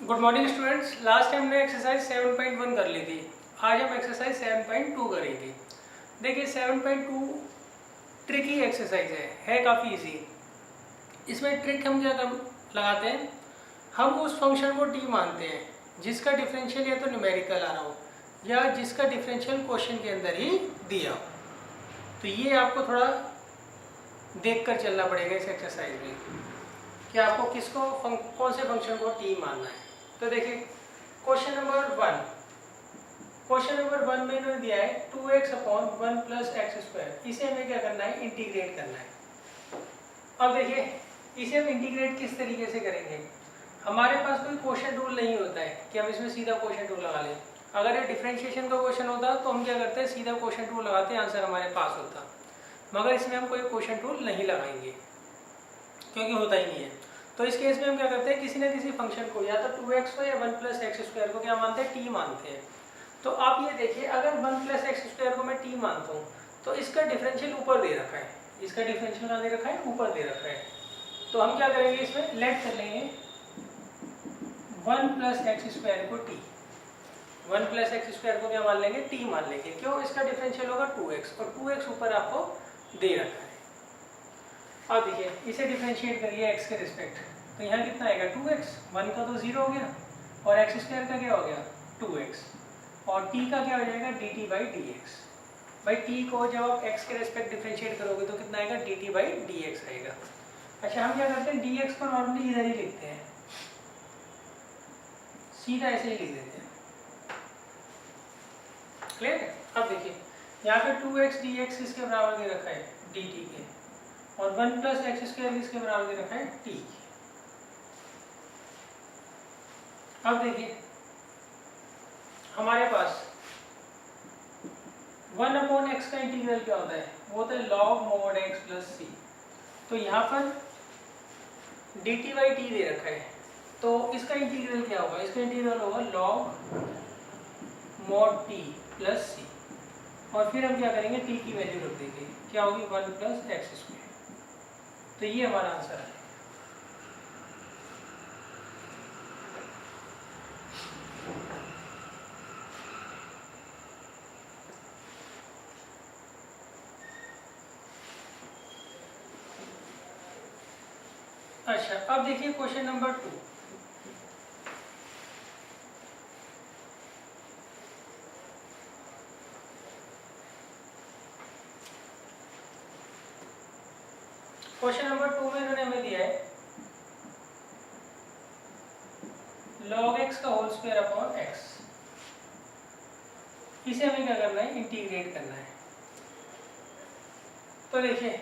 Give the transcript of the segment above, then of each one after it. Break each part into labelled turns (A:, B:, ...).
A: Good morning students. Last time हमने exercise 7.1 कर ली थी। आज हम एक्सरसाइज 7.2 करेंगे। देखिए 7.2 ट्रिकी एक्सरसाइज है काफ़ी इजी। इसमें ट्रिक हम क्या लगाते हैं, हम उस फंक्शन को टी मानते हैं जिसका डिफरेंशियल या तो न्यूमेरिकल आ रहा हो या जिसका डिफरेंशियल क्वेश्चन के अंदर ही दिया हो। तो ये आपको थोड़ा देख कर चलना पड़ेगा इस एक्सरसाइज में कि आपको कौन से फंक्शन को टी मानना है। तो देखिए क्वेश्चन नंबर वन में इन्होंने दिया है 2x upon 1 plus x square. इसे हमें क्या करना है, इंटीग्रेट करना है। अब देखिए इसे हम इंटीग्रेट किस तरीके से करेंगे। हमारे पास कोई क्वेश्चन रूल नहीं होता है कि हम इसमें सीधा क्वेश्चन रूल लगा लें। अगर ये डिफरेंशिएशन का क्वेश्चन होता तो हम क्या करते हैं, सीधा क्वेश्चन रूल लगाते हैं, आंसर हमारे पास होता। मगर इसमें हम कोई क्वेश्चन रूल नहीं लगाएंगे क्योंकि होता ही नहीं है। तो इस केस में हम क्या करते हैं, किसी न किसी फंक्शन को या तो 2x को या 1 प्लस एक्स स्क्वायर को क्या मानते हैं, टी मानते हैं। तो आप ये देखिए, अगर 1 प्लस एक्स स्क्वायर को मैं टी मानता हूँ तो इसका डिफरेंशियल ऊपर दे रखा है। इसका डिफरेंशियल कहाँ दे रखा है, ऊपर दे रखा है। तो हम क्या करेंगे, इसमें लेट कर लेंगे 1 प्लस एक्स स्क्वायर को टी। 1 प्लस एक्स स्क्वायर को क्या मान लेंगे, टी मान लेंगे। क्यों, इसका डिफरेंशियल होगा 2x और 2x ऊपर आपको दे रखा है। अब देखिए इसे डिफरेंशिएट करिए x के रिस्पेक्ट, तो यहाँ कितना आएगा 2x। 1 का तो 0 हो गया और एक्स स्क्वायर का क्या हो गया 2x और t का क्या हो जाएगा dt बाई dx। भाई t को जब आप x के रिस्पेक्ट डिफरेंशिएट करोगे तो कितना आएगा dt बाई dx आएगा। अच्छा हम क्या करते हैं, dx को नॉर्मली इधर ही लिखते हैं, सीधा ऐसे ही लिख देते हैं। क्लियर है। अब देखिए यहाँ पे 2x dx इसके बराबर दे रखा है dt के और 1 प्लस एक्स स्क्वायर इसके बराबर दे रखा है t। अब देखिए हमारे पास 1 अपॉन एक्स का इंटीग्रल क्या होता है, वो होता है log mod x plus C. तो यहाँ पर dt बाई टी दे रखा है, तो इसका इंटीग्रल क्या होगा, इसका इंटीग्रल होगा log mod t प्लस सी। और फिर हम क्या करेंगे, t की वैल्यू रख देंगे, क्या होगी 1 प्लस एक्स स्क्वायर। तो ये हमारा आंसर है। अच्छा अब देखिए क्वेश्चन नंबर 2। क्वेश्चन नंबर 2 में इन्होंने हमें दिया है log x का होल स्क्वायर अपॉन x। इसे हमें क्या करना है, इंटीग्रेट करना है। तो देखिए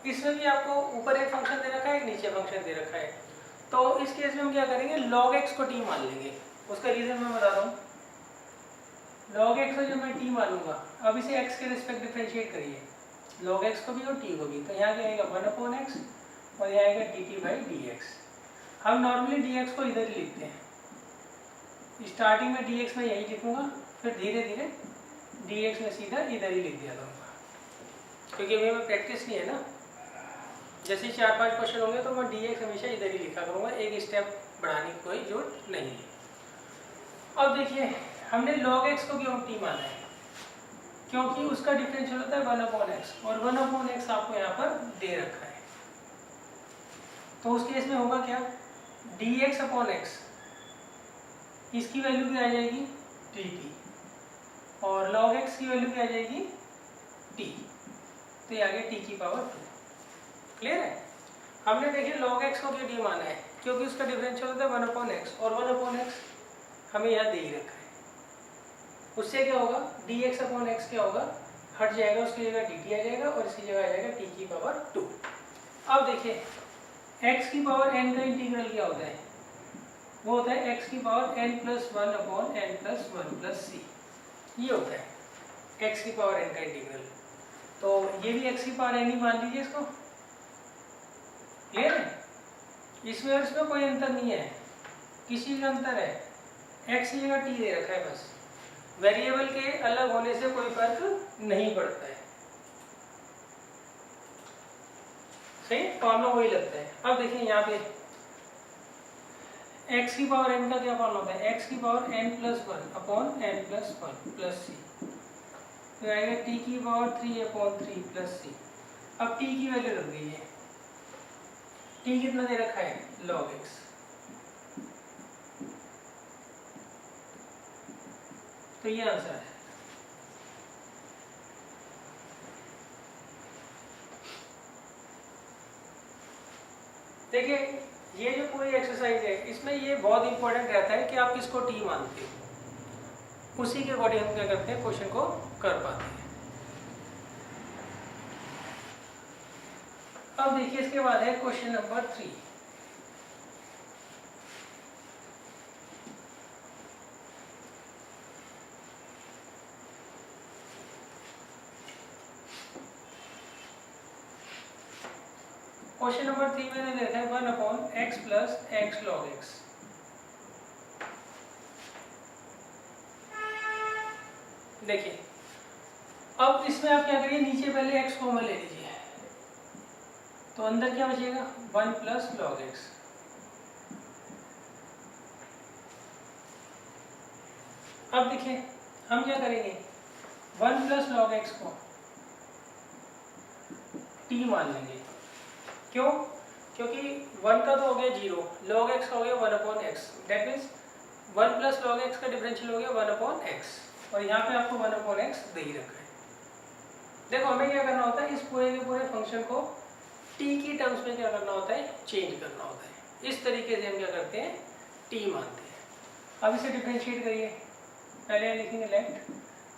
A: इसमें भी आपको ऊपर एक फंक्शन दे रखा है, एक नीचे फंक्शन दे रखा है। तो इस केस में हम क्या करेंगे, log x को t मान लेंगे। उसका रीजन मैं बता रहा हूँ। log x को जब मैं t मानूंगा, अब इसे x के रिस्पेक्ट डिफरेंशिएट करिए, log x को भी और t को भी। तो यहाँ क्या आएगा 1 अपॉन एक्स और यहाँ आएगा dt बाई dx। हम नॉर्मली dx को इधर ही लिखते हैं। स्टार्टिंग में dx में यही लिखूंगा, फिर धीरे धीरे dx में सीधा इधर ही लिख दिया करूँगा, क्योंकि अभी हमें प्रैक्टिस नहीं है ना। जैसे 4-5 क्वेश्चन होंगे तो मैं dx हमेशा इधर ही लिखा करूँगा, एक स्टेप बढ़ाने की कोई जरूरत नहीं है। अब देखिए हमने log x को क्यों t माना है, क्योंकि उसका डिफरेंशियल होता है 1 अपॉन एक्स और 1 अपॉन एक्स आपको यहाँ पर दे रखा है। तो उस केस में होगा क्या, dx अपॉन एक्स, इसकी वैल्यू क्या आ जाएगी dt और log x की वैल्यू क्या आ जाएगी t। तो ये आ गया t की पावर 2। क्लियर है। हमने देखिए log x को क्यों t माना है, क्योंकि उसका डिफरेंशियल होता है 1 अपॉन एक्स और 1 अपॉन एक्स हमें यहाँ दे ही रखा है। उससे क्या होगा, dx अपॉन एक्स क्या होगा, हट जाएगा, उसकी जगह dt आ जाएगा और इसकी जगह आ जाएगा t की पावर 2। अब देखिए x की पावर n का इंटीग्रल क्या होता है, वो होता है x की power n plus 1 upon n plus 1 plus C. ये होता है x की पावर n का इंटीग्रल। तो ये भी x की पावर n ही मान लीजिए इसको। क्लियर है। इसमें और इसमें कोई अंतर नहीं है, किसी का अंतर है, x की जगह t दे रखा है बस। वेरिएबल के अलग होने से कोई फर्क नहीं पड़ता है। सही, फॉर्मूला वही लगता है। अब देखिए यहाँ पे एक्स की पावर एन का क्या फॉर्मूला होता है, एक्स की power n plus one upon n plus one plus C, तो आएगा टी की पावर 3 अपॉन 3 प्लस सी। अब टी की वैल्यू रख दीजिए, टी कितना दे रखा है, log x, तो ये आंसर है। देखिए ये जो पूरी एक्सरसाइज है इसमें ये बहुत इंपॉर्टेंट रहता है कि आप किसको टी मानते हो, उसी के अकॉर्डिंग हम क्या करते हैं, क्वेश्चन को कर पाते हैं। अब देखिए इसके बाद है क्वेश्चन नंबर 3। क्वेश्चन नंबर 3 मैंने देखा है 1 upon x plus x log x. देखिए अब इसमें आप क्या करिए, नीचे पहले x कॉमन ले लीजिए, तो अंदर क्या बचेगा 1 प्लस लॉग एक्स। अब देखिए हम क्या करेंगे, 1 प्लस लॉग एक्स को t मान लेंगे। क्यों, क्योंकि 1 का तो हो गया 0, log x का हो गया 1 upon x, that means 1 plus log x का डिफरेंशियल हो गया 1 अपॉन एक्स, और यहाँ पे आपको 1 अपॉन एक्स दे ही रखा है। देखो हमें क्या करना होता है, इस पूरे के पूरे फंक्शन को t की टर्म्स में क्या करना होता है, चेंज करना होता है। इस तरीके से हम क्या करते हैं, t मानते हैं। अब इसे डिफरेंशिएट करिए, पहले लिखेंगे लेट,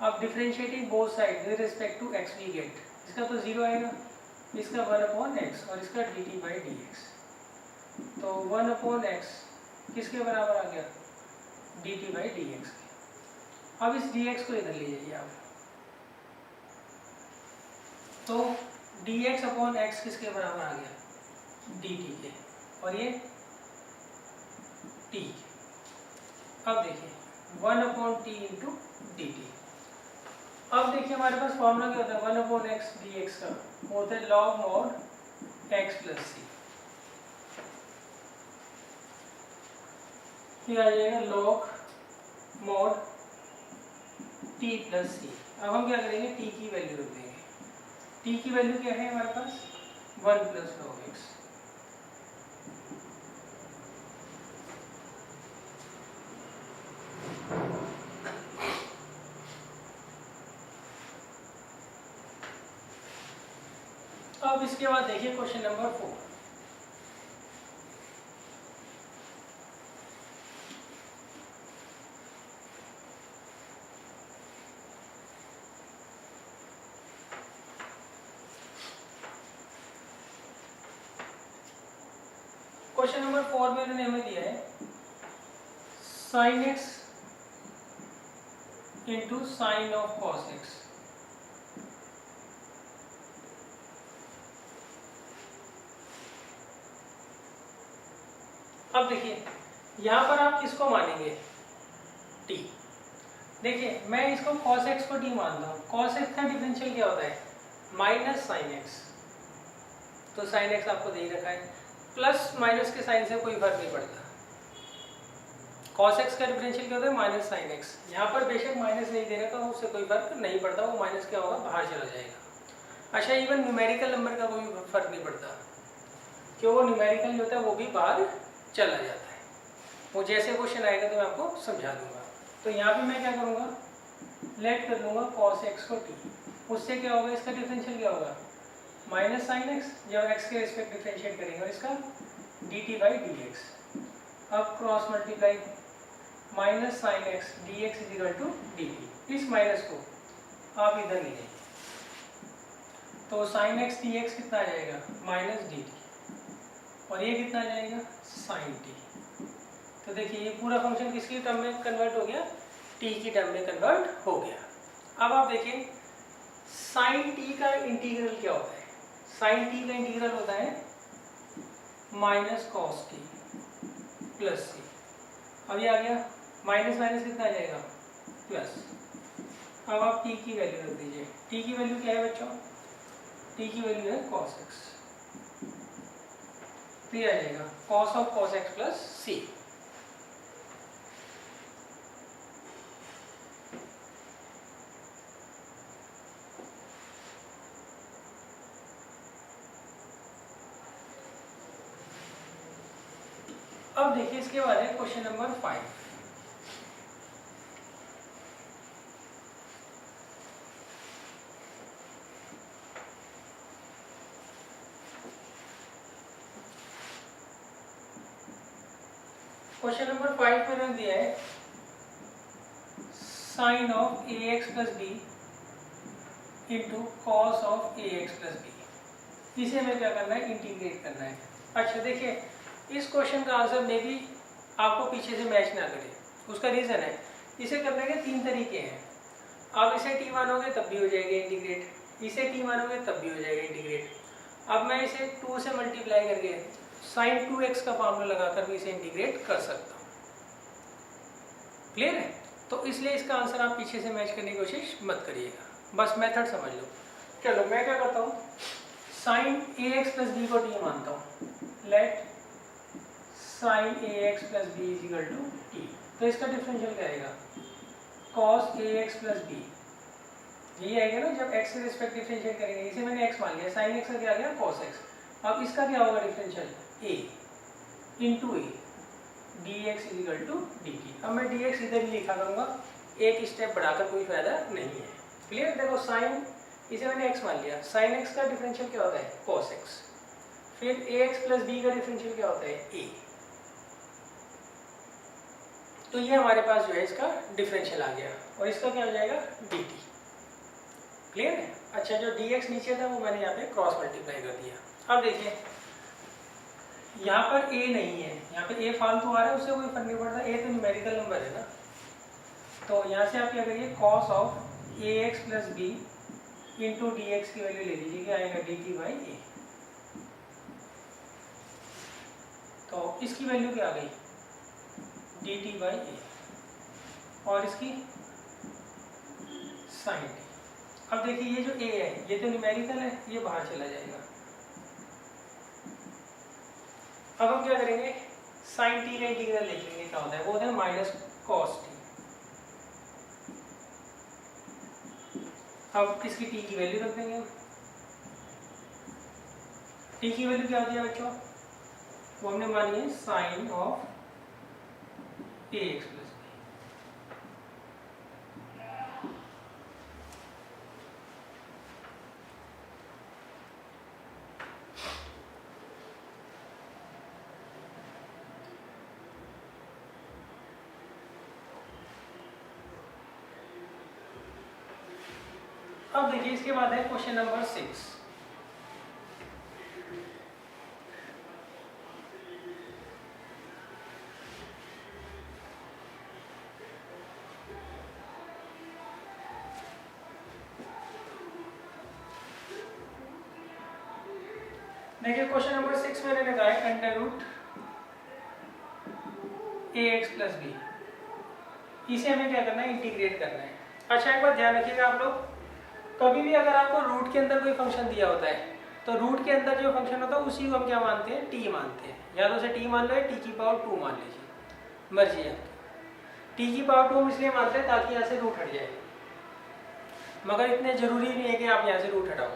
A: अब differentiating both side with respect to x we get, इसका तो 0 आएगा, इसका 1 अपॉन एक्स और इसका dt बाई डी एक्स, तो 1 अपॉन एक्स किसके बराबर आ गया, dt बाई डी एक्स। अब इस dx को इधर ले जाइए आप, तो dx अपॉन एक्स किसके बराबर आ गया, dt के, और ये t। अब देखिए 1 upon T into D t. अब देखिए हमारे पास फॉर्मूला क्या होता है, 1 अपॉन एक्स डी एक्स का होता है लॉग मॉड एक्स प्लस सी, फिर आ जाएगा log mod T plus C. अब हम क्या करेंगे, टी की वैल्यू रख देंगे, टी की वैल्यू क्या है हमारे पास 1 प्लस लॉग एक्स। अब इसके बाद देखिए क्वेश्चन नंबर 4। क्वेश्चन नंबर 4 में उन्होंने हमें दिया है sine x into sine of cos x. अब देखिए यहाँ पर आप किसको मानेंगे, t। देखिए मैं इसको cos x को t मान रहा हूँ, cos x का डिफरेंशियल क्या होता है, माइनस साइन एक्स, तो साइन एक्स आपको दे ही रखा है, प्लस माइनस के साइन से कोई फर्क नहीं पड़ता। cos x का डिफरेंशियल क्या होता है, माइनस साइन एक्स, यहाँ पर बेशक माइनस नहीं दे रखा, उससे कोई फर्क नहीं पड़ता, वो माइनस क्या होगा, बाहर चला जाएगा। अच्छा इवन न्यूमेरिकल नंबर का कोई फर्क नहीं पड़ता, क्यों, वो न्यूमेरिकल जो होता है वो भी बाहर चला जाता है। वो जैसे क्वेश्चन आएगा तो मैं आपको समझा दूंगा। तो यहाँ पे मैं क्या करूँगा, लेट कर लूँगा cos x को t, उससे क्या होगा, इसका डिफरेंशियल क्या होगा, माइनस साइन एक्स, जब x के रिस्पेक्ट डिफरेंशिएट करेंगे, और इसका dt बाई डी एक्स। अब cross multiply, minus sine x d x is equal to d t, इस माइनस को आप इधर ले जाइए, तो साइन एक्स डी एक्स कितना आ जाएगा, माइनस डी टी, और ये कितना आ जाएगा, साइन टी। तो देखिए ये पूरा फंक्शन किसकी टर्म में कन्वर्ट हो गया, टी की टर्म में कन्वर्ट हो गया। अब आप देखिए साइन टी का इंटीग्रल क्या होता है, साइन टी का इंटीग्रल होता है minus cos T plus C. अब ये आ गया, माइनस माइनस कितना आ जाएगा, प्लस। अब आप टी की वैल्यू रख दीजिए, टी की वैल्यू क्या है बच्चों, टी की वैल्यू है कॉस एक्स, फिर आ जाएगा cos of cos x plus C. अब देखिए इसके बाद है क्वेश्चन नंबर 5। क्वेश्चन नंबर 5 में मैंने दिया है sine of a x plus b into cos of a x plus b. इसे हमें क्या करना है, इंटीग्रेट करना है। अच्छा देखिए, इस क्वेश्चन का आंसर में भी आपको पीछे से मैच ना करे, उसका रीज़न है इसे करने के 3 तरीके हैं। आप इसे टी मानोगे तब भी हो जाएगा इंटीग्रेट, इसे टी मानोगे तब भी हो जाएगा इंटीग्रेट। अब मैं इसे 2 से मल्टीप्लाई करके साइन 2x का फॉर्मूला लगाकर भी इसे इंटीग्रेट कर सकता हूँ। क्लियर है? तो इसलिए इसका आंसर आप पीछे से मैच करने की कोशिश मत करिएगा, बस मेथड समझ लो। चलो मैं क्या करता हूँ, sine a x plus b को टी मानता हूँ। Let sine a x plus b is equal to t. तो इसका डिफरेंशियल क्या आएगा, cos a x plus b. यही आएगा ना जब x के रिस्पेक्ट डिफरेंशिएट करेंगे। इसे मैंने x मान लिया, साइन x का क्या आ गया, कॉस x। अब इसका क्या होगा differential, a into a d x is equal to d t. अब मैं डी एक्स इधर ही लिखा करूँगा, एक स्टेप बढ़ाकर कोई फायदा नहीं है। क्लियर? देखो साइन, इसे मैंने x मान लिया, साइन x का डिफरेंशियल क्या होता है, कॉस x। फिर ए एक्स प्लस बी का डिफरेंशियल क्या होता है, a। तो ये हमारे पास जो है इसका डिफरेंशियल आ गया, और इसका क्या हो जाएगा, डी टी। क्लियर है? अच्छा, जो dx नीचे था वो मैंने यहाँ पे क्रॉस मल्टीप्लाई कर दिया। अब देखिए यहाँ पर a नहीं है, यहाँ पे a फालतू आ रहा है, उससे कोई फर्क नहीं पड़ता, a तो न्यूमेरिकल नंबर है ना। तो यहाँ से आप क्या करिए, cos of a x plus b into d x की वैल्यू ले लीजिए, क्या आएगा, डी टी बाई ए। तो इसकी वैल्यू क्या आ गई, डी टी बाई ए, और इसकी साइन टी। अब देखिए ये जो a है ये तो न्यूमेरिकल है, ये बाहर चला जाएगा। अब हम क्या करेंगे, साइन टी का इंटीग्रल लिख लेंगे, क्या होता है, वो होता है माइनस कॉस टी। अब इसकी t की वैल्यू रख देंगे। t की वैल्यू क्या होती है बच्चों, वो हमने मानी है sine of a x plus b. अब देखिए इसके बाद है क्वेश्चन नंबर 6। देखिए क्वेश्चन नंबर 6 मैंने लिखा है अंडर रूट ए एक्स प्लस बी। इसे हमें क्या करना है, इंटीग्रेट करना है। अच्छा एक बात ध्यान रखिएगा आप लोग, कभी भी अगर आपको रूट के अंदर कोई फंक्शन दिया होता है तो रूट के अंदर जो फंक्शन होता है उसी को हम क्या मानते हैं, टी मानते हैं। या तो उसे टी मान लो या टी की पावर 2 मान लीजिए, मर्जी है। टी की पावर 2 हम इसलिए मानते हैं ताकि यहाँ से रूट हट जाए, मगर इतने जरूरी नहीं है कि आप यहाँ से रूट हटाओ।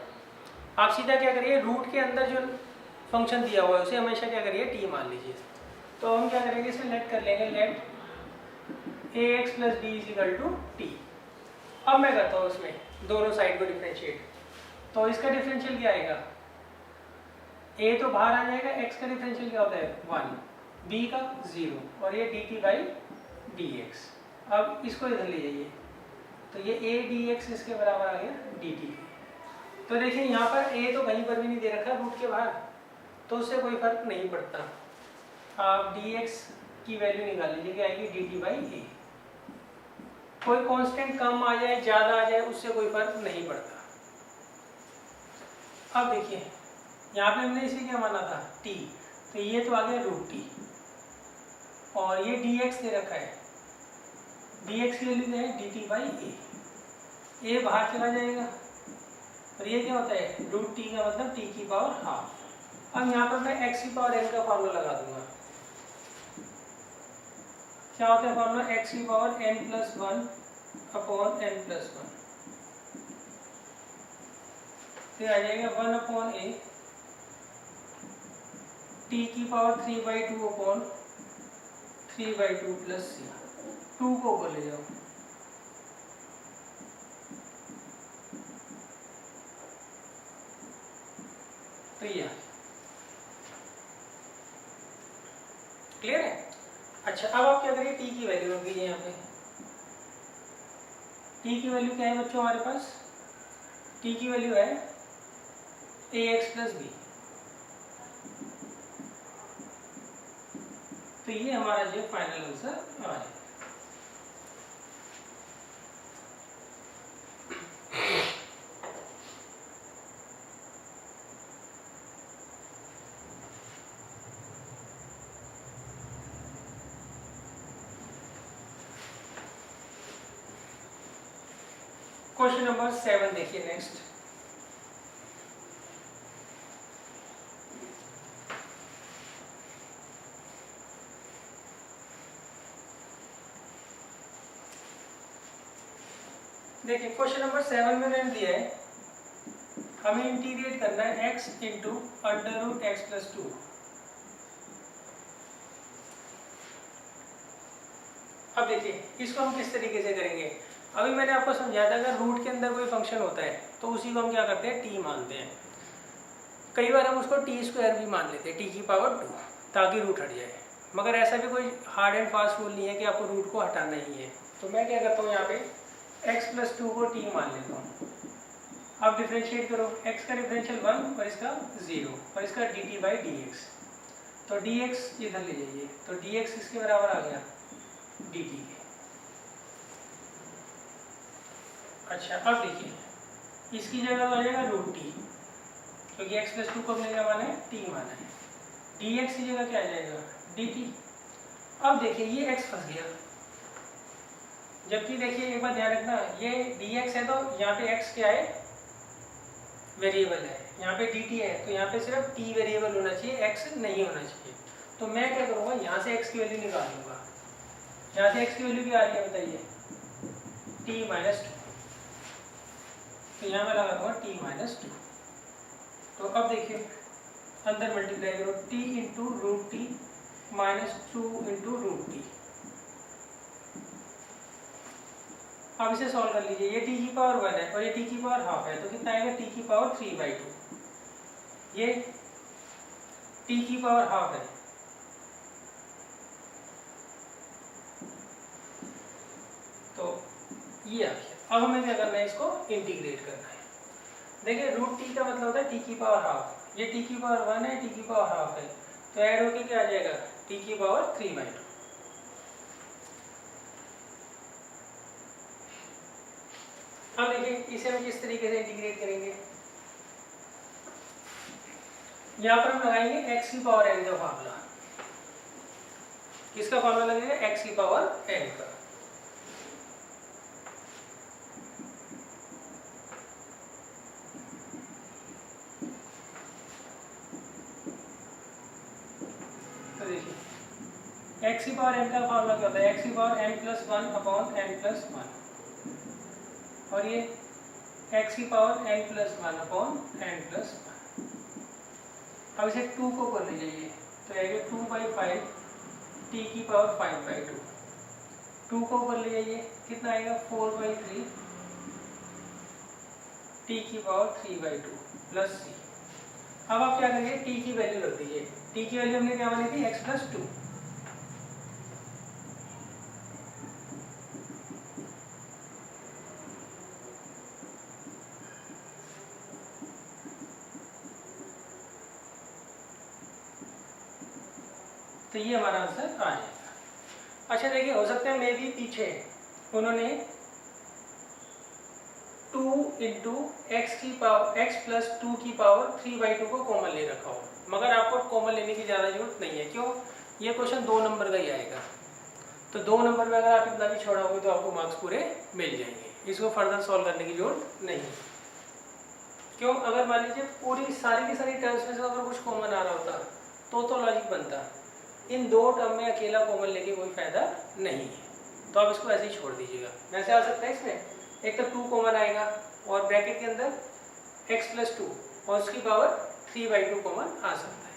A: आप सीधा क्या करिए, रूट के अंदर जो फंक्शन दिया हुआ है उसे हमेशा क्या करिए, टी मान लीजिए। तो हम क्या करेंगे, इसमें लेट कर लेंगे, let a x plus b is equal to t. अब मैं करता हूँ उसमें दोनों साइड को डिफरेंशिएट। तो इसका डिफरेंशियल क्या आएगा, a तो बाहर आ जाएगा, x का डिफरेंशियल क्या होता है 1, b का 0, और ये dt बाई डी एक्स। अब इसको इधर ले जाइए, तो ये a dx इसके बराबर आ गया dt। तो देखिए यहाँ पर a तो कहीं पर भी नहीं दे रखा रूट के बाहर, तो उससे कोई फर्क नहीं पड़ता। आप dx की वैल्यू निकाल लीजिए, क्या आएगी, dt बाई ए। कोई कांस्टेंट कम आ जाए ज़्यादा आ जाए उससे कोई फर्क नहीं पड़ता। अब देखिए यहाँ पे हमने इसे क्या माना था, t, तो ये तो आ गया रूट टी, और ये dx दे रखा है, dx की वैल्यू क्या है, dt बाई ए। बाहर चला जाएगा, और ये क्या होता है, रूट टी का मतलब t की पावर हाफ। अब यहाँ पर मैं x की पावर n का फॉर्मूला लगा दूंगा। क्या होता है फॉर्मूला, x की power n plus 1 upon n plus 1। तो आ जाएगा 1 अपॉन ए टी की पावर 3/2 अपॉन 3/2 प्लस सी, 2 को ऊपर ले जाओ, तो ये क्लियर है। अच्छा अब आप क्या करिए, टी की वैल्यू रख दीजिए यहाँ पे। टी की वैल्यू क्या है बच्चों हमारे पास, टी की वैल्यू है ax प्लस बी, तो ये हमारा जो फाइनल आंसर आ जाएगा। क्वेश्चन नंबर 7 देखिए नेक्स्ट। देखिए क्वेश्चन नंबर 7 में मैंने दिया है हमें इंटीग्रेट करना है x into under root x plus 2। अब देखिए इसको हम किस तरीके से करेंगे, अभी मैंने आपको समझाया था अगर रूट के अंदर कोई फंक्शन होता है तो उसी को हम क्या करते हैं, टी मानते हैं। कई बार हम उसको टी स्क्वायर भी मान लेते हैं, टी की पावर 2, ताकि रूट हट जाए। मगर ऐसा भी कोई हार्ड एंड फास्ट रूल नहीं है कि आपको रूट को हटाना ही है। तो मैं क्या करता हूँ यहाँ पे x प्लस 2 को टी मान लेता हूँ। अब डिफ्रेंशिएट करो, x का डिफरेंशियल 1 और इसका 0 और इसका dt बाई dx, तो dx इधर ले जाइए, तो dx इसके बराबर आ गया dt। अच्छा अब देखिए इसकी जगह तो आ जाएगा रूट टी, क्योंकि x प्लस 2 को हमने क्या माना है, t माना है। dx की जगह क्या आ जाएगा, dt। अब देखिए ये x फंस गया, जबकि देखिए एक बार ध्यान रखना ये dx है तो यहाँ पे x क्या है, वेरिएबल है, यहाँ पे dt है तो यहाँ पे सिर्फ t वेरिएबल होना चाहिए, x नहीं होना चाहिए। तो मैं क्या करूँगा, यहाँ से x की वैल्यू निकाल लूँगा। यहाँ से x की वैल्यू क्या आ रही है बताइए, t माइनस 2, तो यहाँ मैं लगा दूँगा t माइनस 2। तो अब देखिए अंदर मल्टीप्लाई करो, t into root t minus 2 into root t. अब इसे सॉल्व कर लीजिए, ये t की पावर 1 है और ये t की पावर हाफ है, तो कितना आएगा, t की पावर 3/2। ये t की पावर हाफ है, तो ये आ गया। अब हमें क्या करना है, इसको इंटीग्रेट करना है। देखिए रूट टी का मतलब होता है t की पावर हाफ, ये t की पावर 1 है, t की पावर हाफ है, तो ऐड होके क्या आ जाएगा, t की पावर 3/2। अब देखिए इसे हम किस तरीके से इंटीग्रेट करेंगे, यहाँ पर हम लगाएंगे x की पावर n का फार्मूला। किसका फार्मूला लगेगा, x की पावर n का। तो देखिए x की पावर n का फार्मूला क्या होता है, x की power n plus 1 upon n plus 1, और ये x की power n plus 1 upon n plus 1। अब इसे 2 को कर ले जाइए, तो आएगा 2/5 t की पावर 5/2। 2 को ऊपर ले जाइए, कितना आएगा 4/3 t की पावर 3/2 प्लस c। अब आप क्या करेंगे, t की वैल्यू रख दीजिए। t की वैल्यू हमने क्या मानी थी, x प्लस 2। तो ये हमारा आंसर आ जाएगा। अच्छा देखिए हो सकता है मे भी पीछे उन्होंने 2 इंटू एक्स की पावर x प्लस 2 की पावर 3/2 को कॉमन ले रखा हो, मगर आपको कॉमन लेने की ज़्यादा जरूरत नहीं है। क्यों, ये क्वेश्चन 2 नंबर का ही आएगा, तो 2 नंबर में अगर आप इतना भी छोड़ोगे तो आपको मार्क्स पूरे मिल जाएंगे। इसको फर्दर सॉल्व करने की जरूरत नहीं है। क्यों, अगर मान लीजिए पूरी सारी की सारी टर्म्स में से अगर कुछ कॉमन आ रहा होता तो लॉजिक बनता। इन 2 टर्म में अकेला कॉमन लेके कोई फायदा नहीं है, तो आप इसको ऐसे ही छोड़ दीजिएगा। वैसे आ सकता है इसमें एक तो 2 कॉमन आएगा और ब्रैकेट के अंदर x प्लस 2 और उसकी पावर 3/2 कॉमन आ सकता है।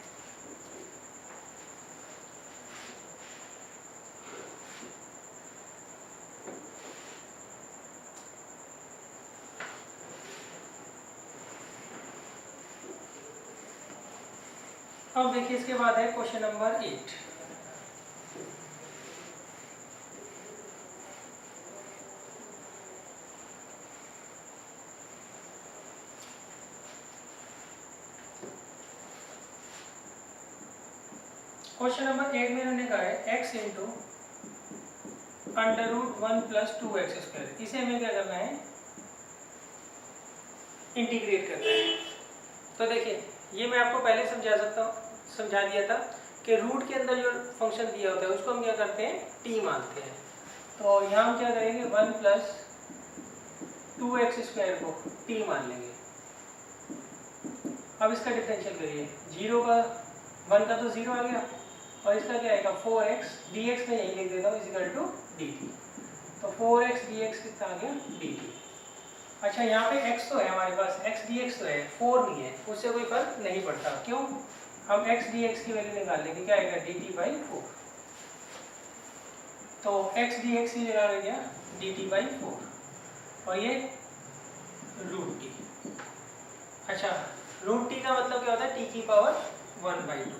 A: अब देखिए इसके बाद है क्वेश्चन नंबर 8। क्वेश्चन नंबर 8 में उन्होंने कहा है x into under root 1 plus 2x²। इसे हमें क्या करना है, इंटीग्रेट करना है। तो देखिए ये मैं आपको पहले समझा दिया था कि रूट के अंदर जो फंक्शन दिया होता है उसको हम क्या करते हैं, t मानते हैं। तो यहाँ हम क्या करेंगे, 1 प्लस 2x² को t मान लेंगे। अब इसका डिफरेंशियल करिए, 0 का 1 का तो 0 आ गया और इसका क्या आएगा 4x dx में यही लिख देता हूँ इक्वल टू dt। तो 4x dx कितना आ गया dt। अच्छा यहाँ पे x तो है हमारे पास, x dx तो है, 4 नहीं है, उससे कोई फर्क नहीं पड़ता। क्यों, हम x dx की वैल्यू निकाल लेंगे, क्या आएगा dt/4। तो x dx की जगह आ गया dt/4 और ये रूट t। अच्छा रूट t का मतलब क्या होता है, t की पावर 1/2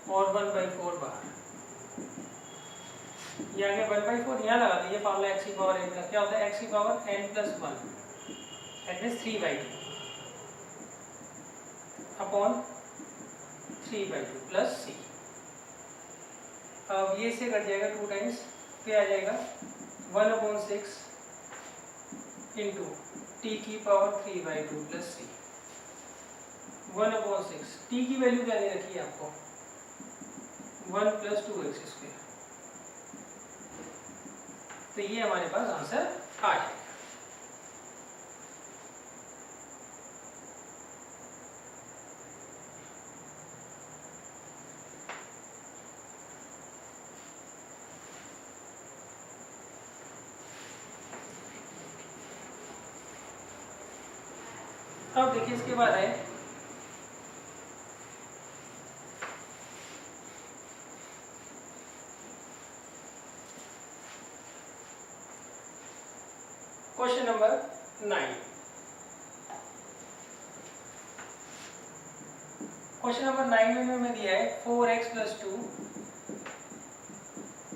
A: और 1/4 बाहर, ये आ गया 1/4। यहाँ लगा दीजिए फॉर्मूला x की पावर n का क्या होता है, x की power n+1 that means 3/2 upon 3/2 plus c। अब ये से कट जाएगा 2 टाइम्स, क्या आ जाएगा 1/6 इंटू टी की पावर 3/2 प्लस c। 1/6 t की वैल्यू क्या दे रखी है आपको, 1 प्लस 2x²। तो ये हमारे पास आंसर आ जाएगा। अब देखिए इसके बाद है क्वेश्चन नंबर 9। क्वेश्चन नंबर 9 में हमें दिया है 4x + 2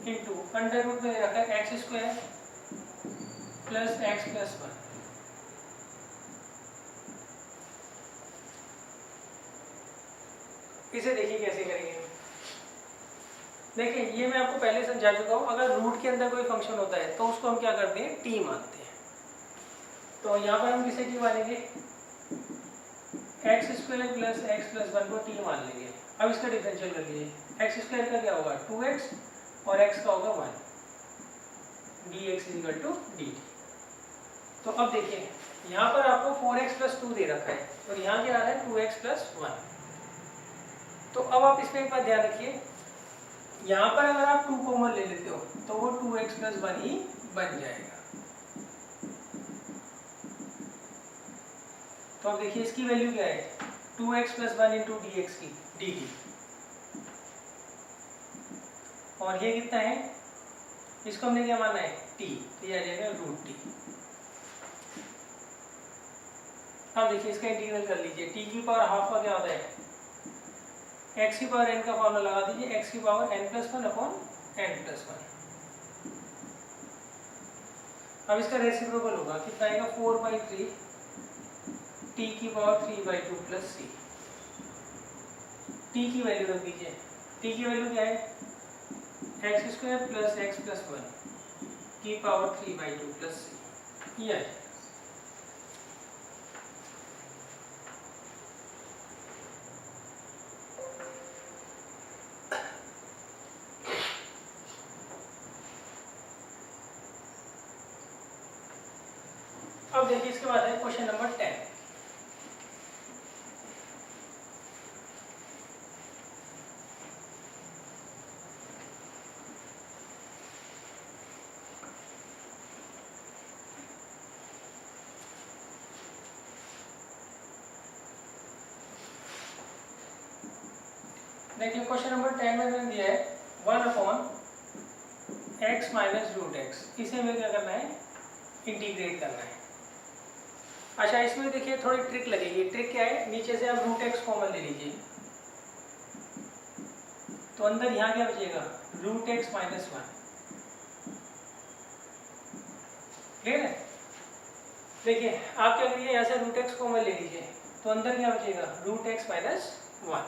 A: इंटू अंडर रूट में रखा है x² प्लस x + 1। इसे देखिए कैसे करेंगे। देखिए ये मैं आपको पहले समझा चुका हूँ, अगर रूट के अंदर कोई फंक्शन होता है तो उसको हम क्या करते हैं, t मानते हैं। तो यहाँ पर हम किसे t मानेंगे, x² प्लस x + 1 को t मान लेंगे। अब इसका डिफरेंशियल कर लीजिए, x² का क्या होगा 2x और x का होगा 1, dx = dt। तो अब देखिए यहाँ पर आपको 4x + 2 दे रखा है और यहाँ क्या आ रहा है 2x + 1। तो अब आप इसमें एक बात ध्यान रखिए, यहाँ पर अगर आप 2 कॉमन ले लेते हो तो वो 2x + 1 ही बन जाएगा। तो अब देखिए इसकी वैल्यू क्या है, 2x + 1 इंटू dx की dt, और ये कितना है, इसको हमने क्या माना है t, तो ये आ जाएगा √t। अब देखिए इसका इंटीग्रल कर लीजिए, t की पावर हाफ का क्या होता है, x की पावर n का फॉर्मूला लगा दीजिए, x की पावर n+1 अपॉन n+1। अब इसका रेसिप्रोकल होगा, कितना आएगा 4/3 t की पावर 3/2 प्लस c। t की वैल्यू रख दीजिए, t की वैल्यू क्या है x² प्लस x + 1 की पावर 3/2 प्लस c। ये है। अब देखिए इसके बाद है क्वेश्चन नंबर 10। देखिए क्वेश्चन नंबर 10 में मैंने दिया है 1/x - √x। इसे हमें क्या करना है, इंटीग्रेट करना है। अच्छा इसमें देखिए थोड़ी ट्रिक लगेगी। ट्रिक क्या है, नीचे से आप √x कॉमन ले लीजिए तो अंदर यहाँ क्या बचेगा, root x minus one. Clear है? देखिए आप क्या करिए, यहाँ से रूट एक्स को मैं ले लीजिए, तो अंदर क्या बचेगा, रूट एक्स माइनस वन।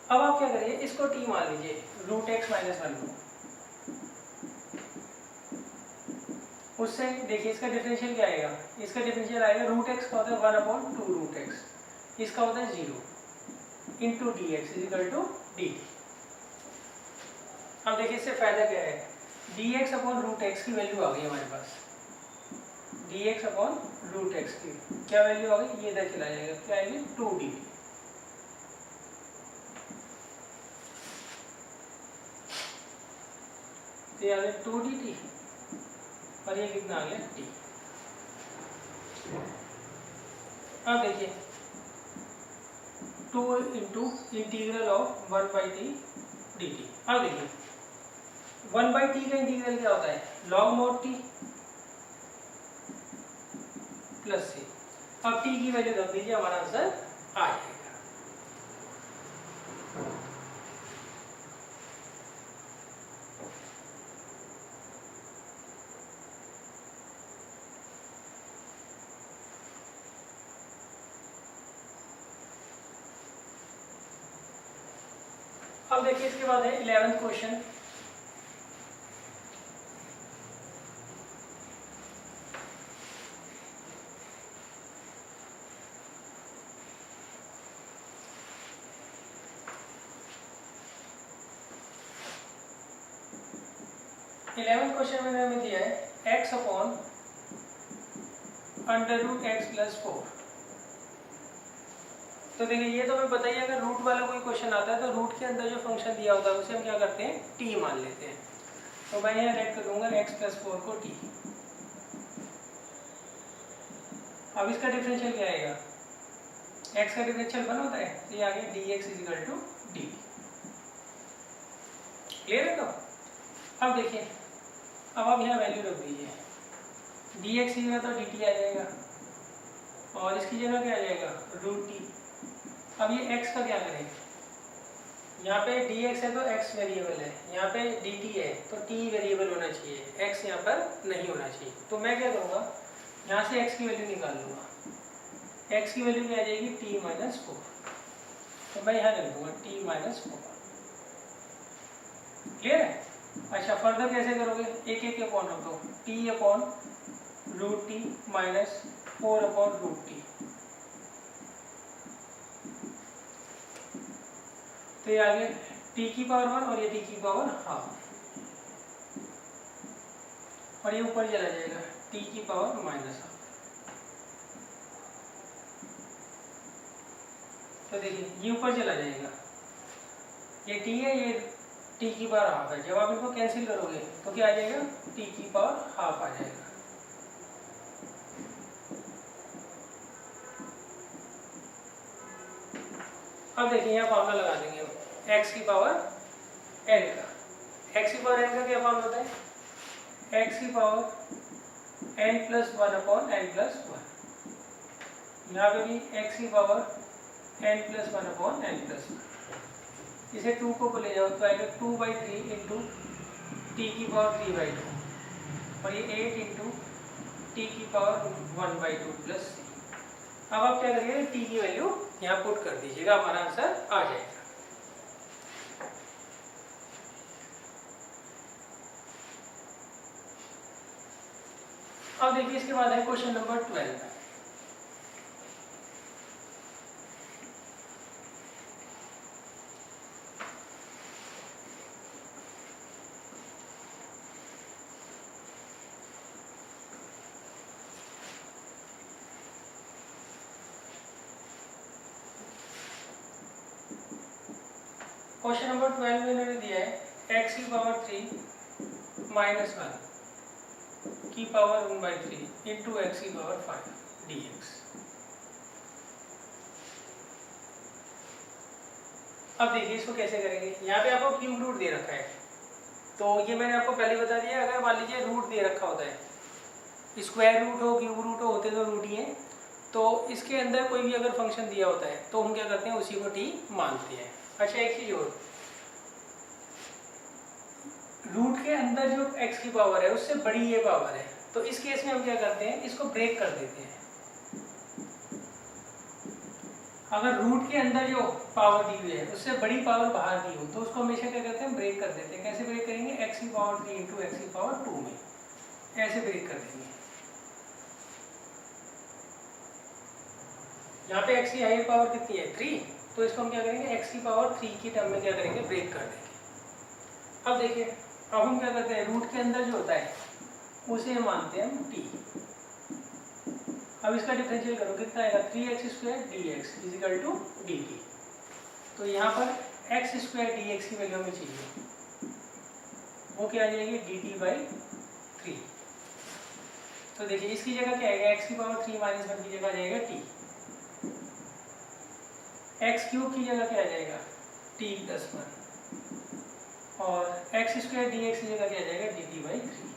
A: अब आप क्या करिए, इसको टी मान लीजिए, रूट एक्स माइनस वन को। उससे देखिए इसका डिफरेंशियल क्या आएगा, इसका डिफरेंशियल आएगा, रूट एक्स का होता है 1/2 रूट एक्स, इसका होता है 0 into d x is equal to d. अब देखिए इससे फायदा क्या है, d x upon root x की वैल्यू आ गई हमारे पास, d x upon root x की क्या वैल्यू आ गई, ये इधर चला जाएगा, क्या आएगी 2डी। तो ये आ गया 2dt और ये कितना आ गया t। अब देखिए 2 into integral of 1/t dt। अब देखिए 1/t का इंटीग्रल क्या होता है, log mod t plus c। अब t की वैल्यू रख दीजिए, हमारा आंसर आ जाएगा। अब देखिए इसके बाद है 11th क्वेश्चन। क्वेश्चन में हमें दिया है x upon under root x plus 4। तो देखिए ये तो हमें बताइए, अगर रूट वाला कोई क्वेश्चन आता है तो रूट के अंदर जो फंक्शन दिया होता है उसे हम क्या करते हैं, t मान लेते हैं। तो मैं यहाँ रेड कर दूंगा x प्लस 4 को t। अब इसका डिफरेंशियल क्या आएगा, x का डिफरेंशियल 1 होता है, तो ये आ गया dx is equal to dt। Clear है? तो अब देखिए, अब आप यहाँ वैल्यू रख दीजिए, dx की जगह तो dt आ जाएगा और इसकी जगह क्या आ जाएगा, रूट t। अब ये x का क्या करें, यहाँ पे dx है तो x वेरिएबल है, यहाँ पे dt है तो t वेरिएबल होना चाहिए, x यहाँ पर नहीं होना चाहिए। तो मैं क्या करूँगा, यहाँ से x की वैल्यू निकाल लूँगा, x की वैल्यू क्या आ जाएगी, t माइनस 4। तो मैं यहाँ लिख दूँगा t माइनस 4। क्लियर है? अच्छा फर्दर कैसे करोगे, एक एक अपॉन रख दो, t upon root t minus 4 upon root t. तो ये आगे t की पावर 1 और ये t की पावर हाफ, और ये ऊपर चला जाएगा t की पावर माइनस हाफ। तो देखिए ये ऊपर चला जाएगा, ये t है, ये t की पावर हाफ है। जब आप इनको कैंसिल करोगे तो क्या आ जाएगा, t की पावर हाफ आ जाएगा। अब देखिए यहाँ फॉर्मूला लगा देंगे हम, x की पावर n का, x की पावर n का क्या फॉर्मूला होता है, x की power n plus 1 upon n plus 1। यहाँ पे भी x की power n plus 1 upon n plus 1। इसे 2 को ले जाओ तो आएगा 2/3 इंटू टी की पावर 3/2 और ये 8 इंटू टी की पावर 1/2 प्लस c। अब आप क्या करिएगा, t की वैल्यू यहाँ पुट कर दीजिएगा, हमारा आंसर आ जाएगा। अब देखिए इसके बाद है क्वेश्चन नंबर 12। क्वेश्चन नंबर 12 में इन्होंने दिया है x की पावर 3 माइनस 1 की पावर 1/3 इंटू एक्स की पावर 5 dx। अब देखिए इसको कैसे करेंगे, यहाँ पे आपको क्यूब रूट दे रखा है, तो ये मैंने आपको पहले बता दिया, अगर मान लीजिए रूट दे रखा होता है, स्क्वायर रूट हो क्यूब रूट हो, होते तो रूट ही है, तो इसके अंदर कोई भी अगर फंक्शन दिया होता है तो हम क्या करते हैं, उसी को t मानते हैं। अच्छा एक चीज़ और, रूट के अंदर जो x की पावर है उससे बड़ी ये पावर है, तो इस केस में हम क्या करते हैं, इसको ब्रेक कर देते हैं। अगर रूट के अंदर जो पावर दी हुई है उससे बड़ी पावर बाहर दी हो तो उसको हमेशा क्या करते हैं, ब्रेक कर देते हैं। कैसे ब्रेक करेंगे, x की पावर 3 इंटू एक्स की पावर 2 में ऐसे ब्रेक कर देंगे। यहाँ पे x की हायर पावर कितनी है, 3, तो इसको हम क्या करेंगे, x की पावर 3 की टर्म में क्या करेंगे, ब्रेक कर देंगे। अब देखिए, अब हम क्या करते हैं, रूट के अंदर जो होता है उसे मानते हैं हम t। अब इसका डिफरेंशियल करो, कितना आएगा, 3x² dx is equal to dt। तो यहाँ पर x² dx की वैल्यू हमें चाहिए, वो क्या आ जाएगी, dt/3। तो देखिए इसकी जगह क्या आएगा, x की पावर 3 माइनस 1 की जगह आ जाएगा t, x³ की जगह क्या आ जाएगा, t+1, और x² dx की जगह क्या आ जाएगा, dt/3।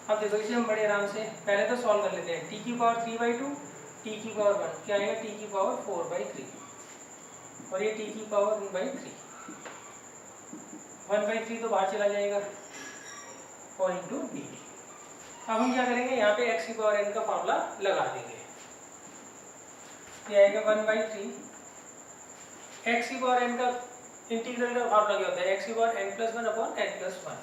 A: अब देखो इसे हम बड़े आराम से पहले तो सॉल्व कर लेते हैं। t की पावर 3/2, t की पावर 1 क्या आएगा, t की पावर 4/3, और ये t की पावर 1/3, 1/3 तो बाहर चला जाएगा, और इंटू dt। अब हम क्या करेंगे, यहाँ पे x की पावर n का फॉर्मूला लगा देंगे। ये आएगा 1/3, x की पावर n का इंटीग्रल का फॉर्मूला क्या होता है, x की पावर n+1/n+1।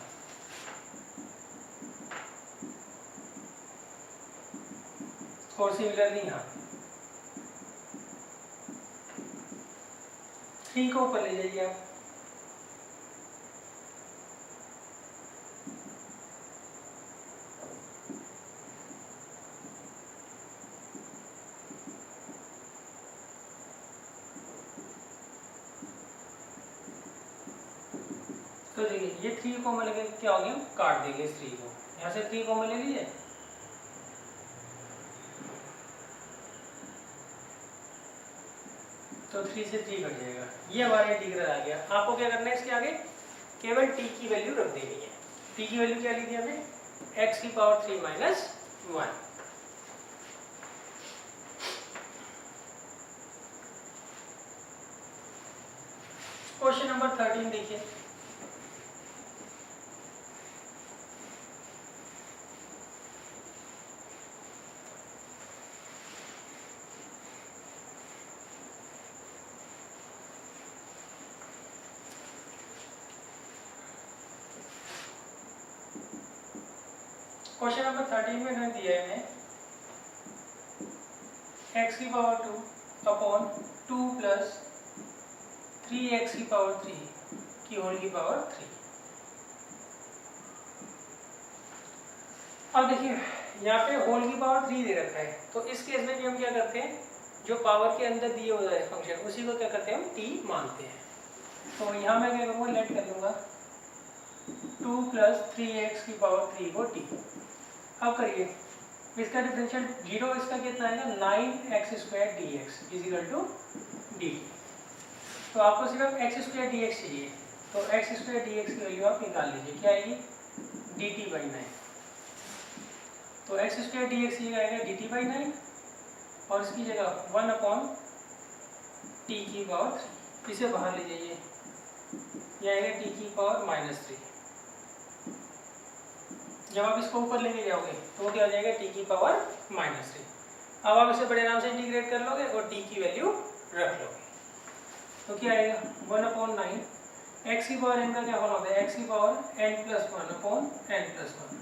A: और सिमिलरली यहाँ 3 को ऊपर ले जाइए आप, तो देखिए ये 3 को मिलेगा, क्या हो गया, काट देंगे इस 3 को, यहाँ से 3 को ले लीजिए, तो 3 से 3 कट जाएगा, ये हमारा इंटीग्रल आ गया। आपको क्या करना है, इसके आगे केवल t की वैल्यू रख देनी है। t की वैल्यू क्या ली थी हमने, x की पावर 3 माइनस 1। क्वेश्चन नंबर 13 देखिए, क्वेश्चन नंबर 13 में हमें दिया है x की पावर 2 अपॉन 2 प्लस 3x की पावर 3 की होल की पावर 3। अब देखिए यहाँ पे होल की पावर 3 दे रखा है, तो इस केस में भी हम क्या करते हैं, जो पावर के अंदर दिए हुआ है फंक्शन उसी को क्या करते हैं, हम t मानते हैं। तो यहाँ मैं क्या करूँगा, लेट कर लूँगा 2 प्लस 3x की पावर 3 को t। अब करिए इसका डिफरेंशियल 0, इसका कितना आएगा, 9x² dx is equal to dt। तो आपको सिर्फ x² dx चाहिए, तो x² dx की वैल्यू आप निकाल लीजिए, क्या आएगी, dt/9। तो x² dx की जगह आएगा dt/9, और इसकी जगह 1/t की पावर 3, इसे बाहर ले जाइए, यह आएगा t की पावर -3। जब आप इसको ऊपर लेके जाओगे तो वो क्या हो जाएगा, t की पावर -3। अब आप इसे बड़े आराम से इंटीग्रेट कर लोगे और t की वैल्यू रख लोगे, तो क्या आएगा 1/9। x की पावर n का क्या फॉर्म होता है, x की पावर n+1/n+1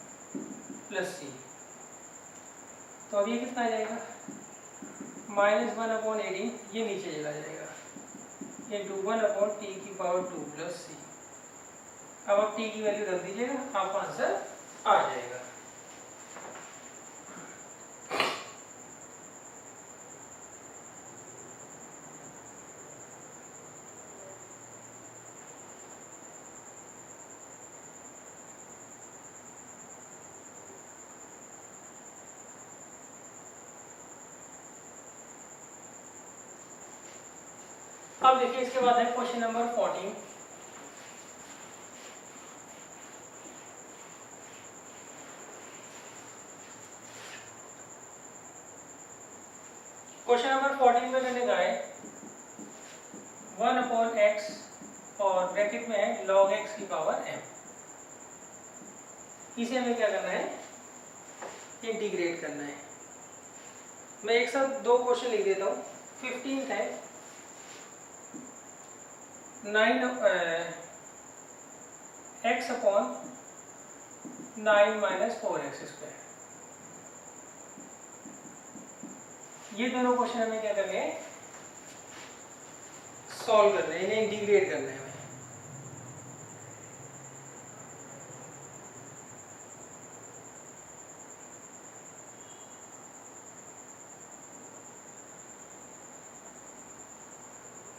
A: प्लस c। तो अब ये कितना आ जाएगा, -1/18, ये नीचे चला जाएगा, ये 1/t की पावर 2 प्लस c। अब आप t की वैल्यू रख दीजिएगा, आपका आंसर आ जाएगा। अब देखिए इसके बाद है क्वेश्चन नंबर 14। क्वेश्चन नंबर 14 में मैंने कहा है 1/x और ब्रैकेट में है log x की पावर m। इसे हमें क्या करना है, इंटीग्रेट करना है। मैं एक साथ दो क्वेश्चन लिख देता हूँ। 15 है 9 x upon 9 minus 4x square. ये दोनों क्वेश्चन हमें क्या करने हैं, सॉल्व करना है, इन्हें इंटीग्रेट करना है हमें।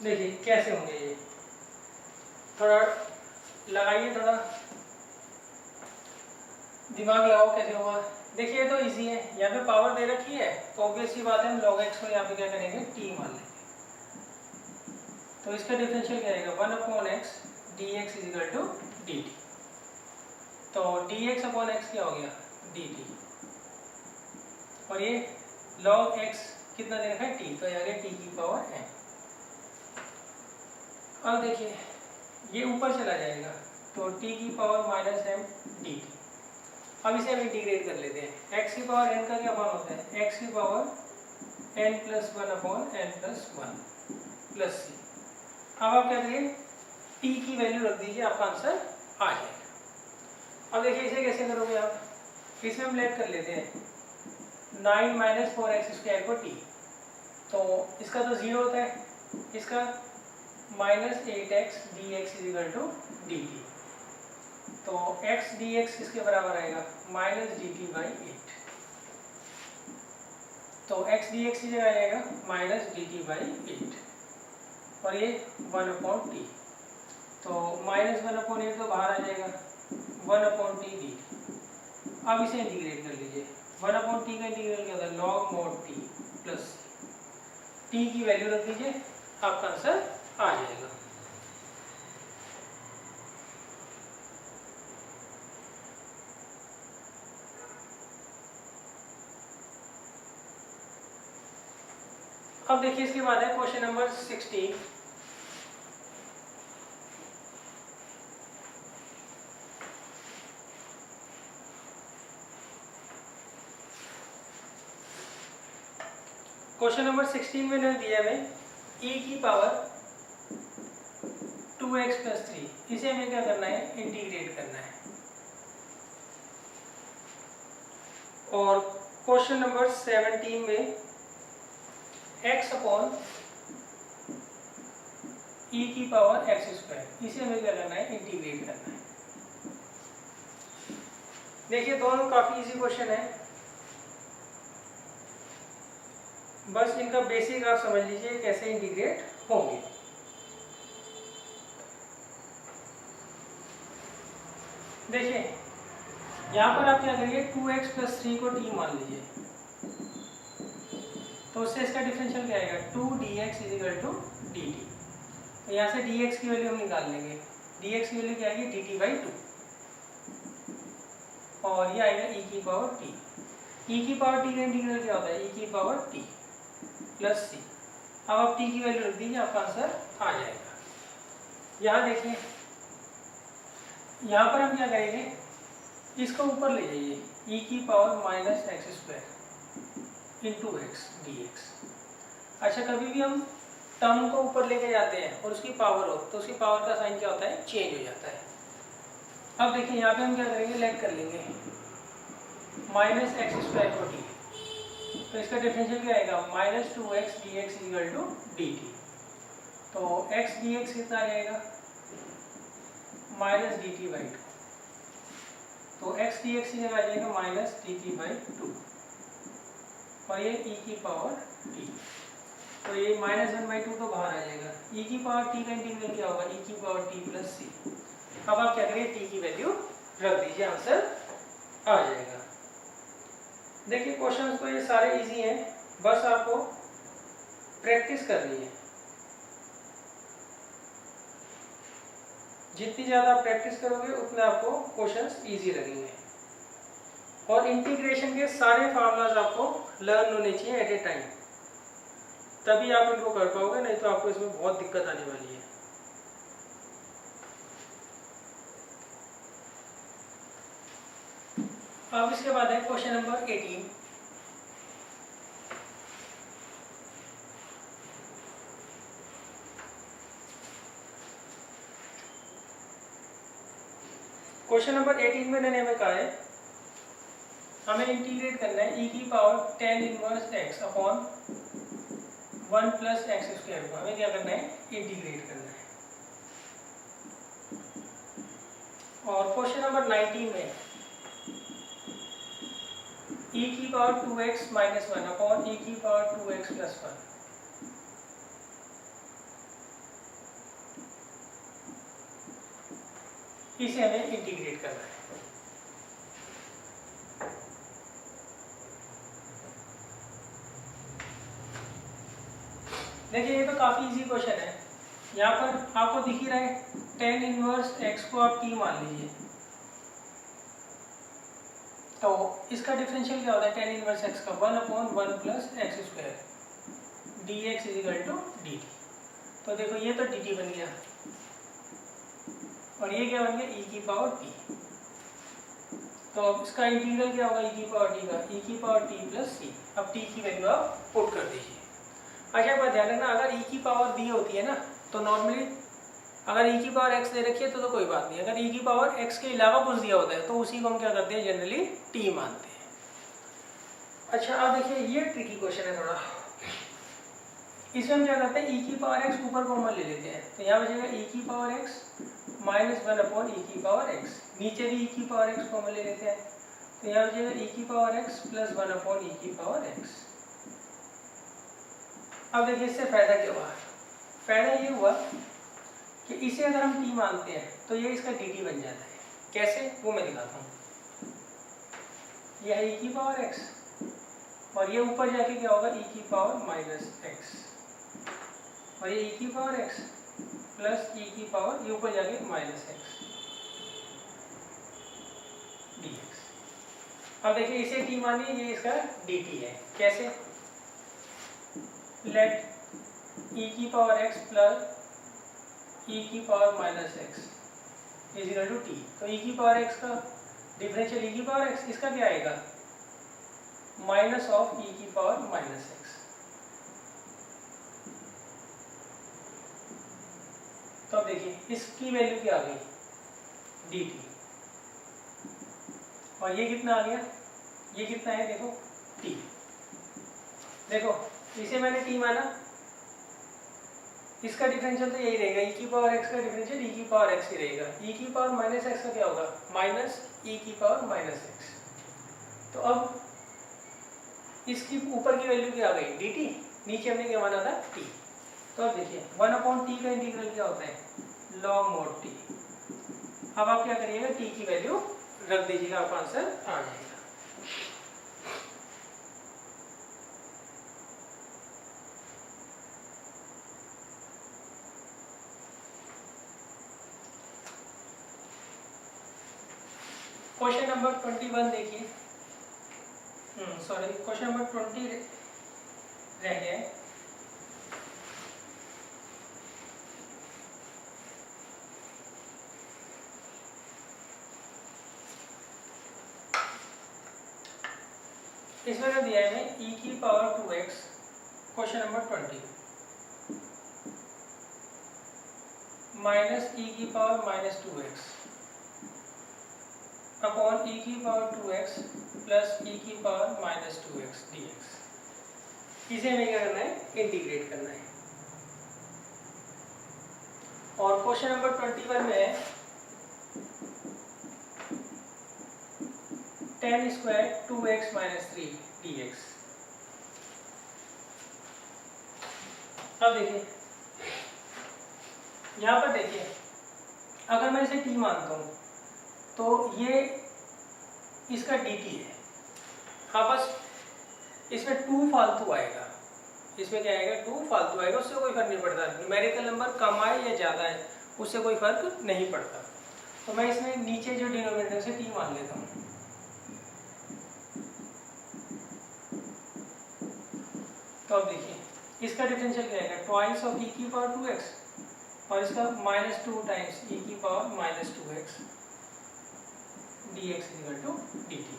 A: देखिए कैसे होंगे ये, थोड़ा लगाइए, थोड़ा दिमाग लगाओ कैसे होगा। देखिए तो इजी है, यहाँ पे पावर दे रखी है तो ऑब्वियस सी बात है हम log x को यहाँ पे क्या करेंगे, t मान लेंगे। तो इसका डिफरेंशियल क्या आएगा, 1 upon x dx is equal to dt। तो dx अपॉन एक्स क्या हो गया, dt। और ये log x कितना दे रखा है, t, तो यहाँ t की पावर n। अब देखिए ये ऊपर चला जाएगा तो t की पावर माइनस m dt। अब इसे हम इंटीग्रेट कर लेते हैं। x की पावर n का क्या मान होता है, x की power n plus 1 upon n plus 1 plus c। अब आप क्या करिए, t की वैल्यू रख दीजिए, आपका आंसर आ जाएगा। अब देखिए इसे कैसे करोगे आप, इसमें हम लेट कर लेते हैं 9 माइनस 4x स्क्वायर को t, तो इसका तो 0 होता है, इसका minus 8x dx is equal to dt। तो x dx किसके बराबर आएगा, माइनस dt बाई 8। तो x dx की जगह आ जाएगा माइनस dt बाई 8 और ये 1 अपॉन टी। तो माइनस 1 अपॉन 8 तो बाहर आ जाएगा, 1 अपॉन टी dt। अब इसे इंटीग्रेट कर लीजिए। 1 अपॉन टी का इंटीग्रल क्या होता है, log mode T plus T की वैल्यू रख दीजिए, आपका आंसर आ जाएगा। अब देखिए इसके बाद है क्वेश्चन नंबर 16। क्वेश्चन नंबर 16 में ने दिया है e की पावर 2x प्लस 3, इसे हमें क्या करना है, इंटीग्रेट करना है। और क्वेश्चन नंबर 17 में x अपॉन e की पावर x स्क्वायर, इसे हमें क्या करना है, इंटीग्रेट करना है। देखिए दोनों काफी इजी क्वेश्चन है, बस इनका बेसिक आप समझ लीजिए कैसे इंटीग्रेट होंगे। देखिए यहाँ पर आप क्या करिए, 2x प्लस 3 को t मान लीजिए, तो उससे इसका डिफरेंशियल क्या आएगा, 2dx is equal to dt। तो यहाँ से dx की वैल्यू हम निकाल लेंगे, dx की वैल्यू क्या आएगी, dt बाई 2, और ये आएगा e की पावर t। e की पावर t का इंटीग्रल क्या होता है, e की पावर t प्लस c। अब आप t की वैल्यू रख दीजिए, आपका आंसर आ जाएगा। यहाँ देखिए, यहाँ पर हम क्या करेंगे, इसको ऊपर ले जाइए, e की power minus x square into x dx। अच्छा, कभी भी हम टर्म को ऊपर लेके जाते हैं और उसकी पावर हो तो उसकी पावर का साइन क्या होता है, चेंज हो जाता है। अब देखिए यहाँ पे हम क्या करेंगे, लेट कर लेंगे माइनस एक्स स्क्वायर को डी, तो इसका डिफरेंशियल क्या आएगा, minus 2x dx equal to dt। तो x dx कितना आ जाएगा, माइनस dt बाई 2। तो x dx की जगह आ जाएगा माइनस dt बाई 2 और ये e की पावर t। तो ये माइनस 1 बाई 2 तो बाहर आ जाएगा। e की पावर t का इंटीग्रल क्या होगा, e की पावर t प्लस c। अब आप क्या करिए, t की वैल्यू रख दीजिए, आंसर आ जाएगा। देखिए क्वेश्चंस तो ये सारे इजी हैं, बस आपको प्रैक्टिस करनी है। जितनी ज़्यादा प्रैक्टिस करोगे उतने आपको क्वेश्चंस इजी लगेंगे। और इंटीग्रेशन के सारे फार्मूलाज आपको लर्न होने चाहिए एट ए टाइम, तभी आप इनको कर पाओगे, नहीं तो आपको इसमें बहुत दिक्कत आने वाली है। अब इसके बाद है क्वेश्चन नंबर 18। क्वेश्चन नंबर 18 में मैंने हमें कहा है हमें इंटीग्रेट करना है e की power tan inverse x upon 1 plus x square को हमें क्या करना है, इंटीग्रेट करना है। और क्वेश्चन नंबर 19 में e की power 2x minus 1 upon e की पावर 2x प्लस 1, इसे हमें इंटीग्रेट करना है। देखिए ये तो काफी इजी क्वेश्चन है। यहाँ पर आपको दिख ही रहा है tan इनवर्स x को आप t मान लीजिए, तो इसका डिफरेंशियल क्या होता है tan इनवर्स x का 1 upon 1 plus x square dx is equal to dt। तो देखो ये तो dt बन गया और ये क्या बन गया e की पावर t। तो अब इसका इंटीग्रल क्या होगा e की पावर t का, e की पावर t प्लस c। अब t की वैल्यू आप पुट कर दीजिए। अच्छा बात ध्यान रखना, अगर e की पावर दी होती है ना तो नॉर्मली अगर e की पावर x दे रखी है तो कोई बात नहीं, अगर e की पावर x के अलावा कुछ दिया होता है तो उसी को हम क्या करते हैं, जनरली t मानते हैं। अच्छा अब देखिए ये ट्रिकी क्वेश्चन है थोड़ा, इसमें हम क्या करते हैं e की पावर x ऊपर कॉमन ले लेते हैं, तो यहाँ बचेगा e की power x minus 1 upon e की पावर x, नीचे भी e की पावर x कॉमन ले लेते हैं, तो यहाँ बचेगा e की power x plus 1 upon e की पावर x। अब देखिए इससे फायदा क्या हुआ, फायदा ये हुआ कि इसे अगर हम t मानते हैं तो ये इसका dt बन जाता है। कैसे वो मैं दिखाता हूँ। यह है e की पावर x और ये ऊपर जाके क्या होगा e की पावर माइनस x, और ये e की पावर x प्लस e की पावर ये ऊपर जाके माइनस x dx। अब देखिए इसे t मानिए, ये इसका dt है। कैसे, लेट e की पावर x प्लस e की power minus x is equal to t। तो e की पावर x का डिफरेंशियल e की पावर x, इसका क्या आएगा, माइनस ऑफ e की पावर माइनस x। तो अब देखिए इसकी वैल्यू क्या आ गई, dt, और ये कितना आ गया, ये कितना है देखो t। देखो इसे मैंने t माना, इसका डिफरेंशियल तो यही रहेगा, e की पावर x का डिफरेंशियल e की पावर x ही रहेगा। e की पावर माइनस x का क्या होगा, माइनस e की पावर माइनस x। तो अब इसकी ऊपर की वैल्यू क्या आ गई dt, नीचे हमने क्या माना था t। तो अब देखिए 1 अपॉन t का इंटीग्रल क्या होता है, log mod t। अब आप क्या करिएगा, t की वैल्यू रख दीजिएगा, आपका आंसर आ जाएगा। क्वेश्चन नंबर 21 देखिए, सॉरी क्वेश्चन नंबर 20 रह गया है। इसमें क्या दिया है हमें, e की power 2x, question number 20 minus e की power minus 2x upon e की पावर 2x प्लस e की पावर माइनस 2x dx। इसे हमें क्या करना है, इंटीग्रेट करना है। और क्वेश्चन नंबर 21 में है tan square 2x minus 3 dx। अब देखिए यहाँ पर देखिए, अगर मैं इसे t मानता हूँ तो ये इसका dt है। हाँ बस इसमें 2 फालतू आएगा, इसमें क्या आएगा, 2 फालतू आएगा, उससे कोई फर्क नहीं पड़ता। न्यूमेरिकल नंबर कम आए या ज़्यादा है उससे कोई फर्क नहीं पड़ता। तो मैं इसमें नीचे जो डिनोमिनेटर है उसे t मान लेता हूँ। तो अब देखिए इसका डिफरेंशियल क्या आएगा, ट्वाइस ऑफ e की पावर 2x और इसका माइनस 2 टाइम्स e की power minus 2x dx equal to dt।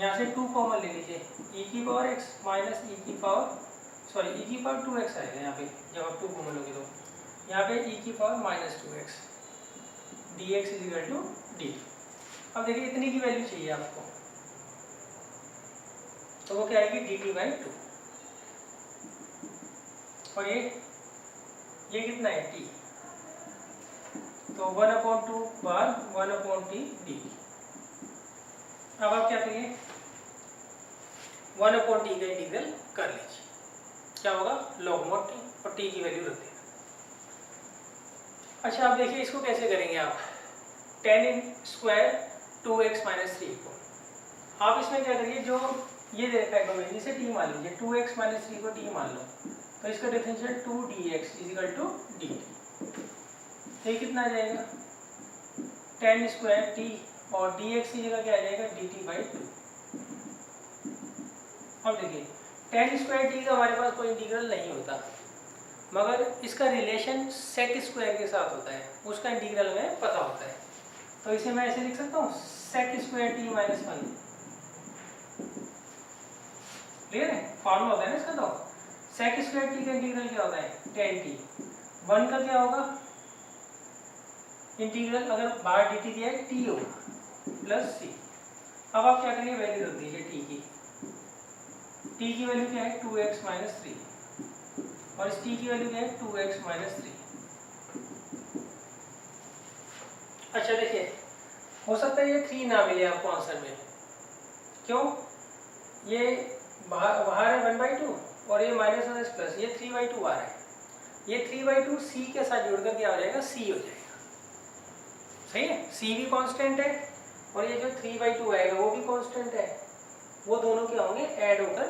A: यहाँ से 2 कॉमन ले लीजिए, e की पावर x माइनस e की पावर e की पावर 2x आएगा यहाँ पे, जब आप 2 कॉमन लोगे तो यहाँ पे e की power minus 2x dx is equal to dt। अब देखिए इतनी की वैल्यू चाहिए आपको, तो वो क्या आएगी dt/2, और ये कितना है t, तो 1/2 बार 1/t dt। अब आप क्या करिए 1/t का इंटीग्रल कर लीजिए, क्या होगा log mod t, और t की वैल्यू रख देना। अच्छा अब देखिए इसको कैसे करेंगे आप, tan स्क्वायर 2x माइनस 3 को आप इसमें क्या करिए, जो ये दे रखा है डोमेन इसे t मान लीजिए, 2x माइनस 3 को t मान लो, तो इसका differential 2dx is equal to dt। ये कितना आ जाएगा tan स्क्वायर t, और dx की जगह क्या आ जाएगा dt/2। अब देखिए tan स्क्वायर t का हमारे पास कोई इंटीग्रल नहीं होता, मगर इसका रिलेशन sec स्क्वायर के साथ होता है, उसका इंटीग्रल हमें पता होता है। तो इसे मैं ऐसे लिख सकता हूँ sec square t minus 1। Clear है, फॉर्मूला होता है ना इसका, तो sec स्क्वायर t का इंटीग्रल क्या होता है tan t। 1 का क्या होगा इंटीग्रल, अगर बाहर dt दिया है t होगा प्लस c। अब आप क्या करेंगे वैल्यू रख दीजिए t की वैल्यू क्या है 2x माइनस 3, और इस t की वैल्यू क्या है 2x माइनस 3। अच्छा देखिए हो सकता है ये 3 ना मिले आपको आंसर में, क्यों, ये बाहर है 1/2 और ये माइनस 1 प्लस, ये 3/2 आ रहा है, ये 3/2 c के साथ जुड़कर क्या हो जाएगा c हो जाएगा, सही है, c भी कांस्टेंट है और ये जो 3/2 आएगा वो भी कांस्टेंट है, वो दोनों क्या होंगे ऐड होकर,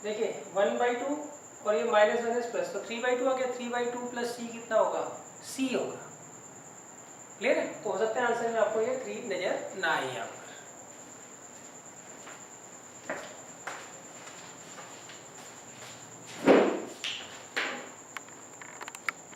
A: देखिए 1/2 और ये माइनस 1 प्लस, तो 3/2 आ गया, 3/2 प्लस c कितना होगा c होगा। क्लियर है, तो हो सकता है आंसर में आपको ये 3 नजर ना आए आपको।